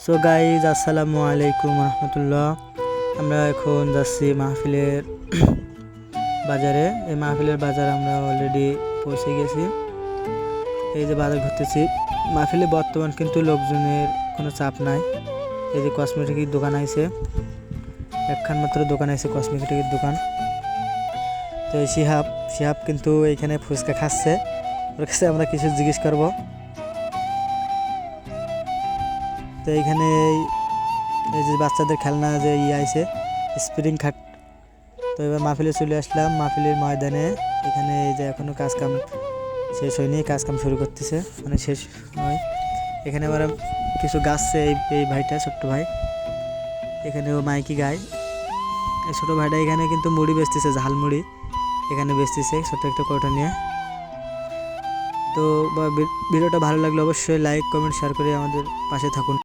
So guys আসসালামু আলাইকুম রহমতুল্লাহ। আমরা এখন যাচ্ছি মাহফিলের বাজারে। এই মাহফিলের বাজার আমরা অলরেডি পৌঁছে গেছি। এই যে বাজার ঘুরতেছি। মাহফিলে বর্তমান কিন্তু লোকজনের কোনো চাপ নাই। এই যে কসমেটিকের দোকান আছে, একখান মাত্র দোকান আছে কসমেটিকের দোকান। তো এই শিহাব কিন্তু এইখানে ফুচকা খাচ্ছে। ওর কাছে আমরা কিছু জিজ্ঞেস করবো। তো এইখানে এই যে বাচ্চাদের খেলনা যে আছে স্প্রিং খাট। তো এবার মাহফিলে চলে আসলাম, মাহফিলের ময়দানে। এখানে এই যে এখনো কাজকাম শেষ হয়নি, কাজকাম শুরু করতেছে, মানে শেষ নয়। এখানে আবার কিছু গাছছে। এই ভাইটা ছোট্ট ভাই, এখানে ও মাইকি গায়। এই ছোটো ভাইটা এখানে কিন্তু মুড়ি বেচতেছে, ঝালমুড়ি এখানে বেচতেছে ছোট্ট একটা কৌটা নিয়ে। তো ভিডিওটা ভালো লাগলে অবশ্যই লাইক কমেন্ট শেয়ার করে আমাদের পাশে থাকুন।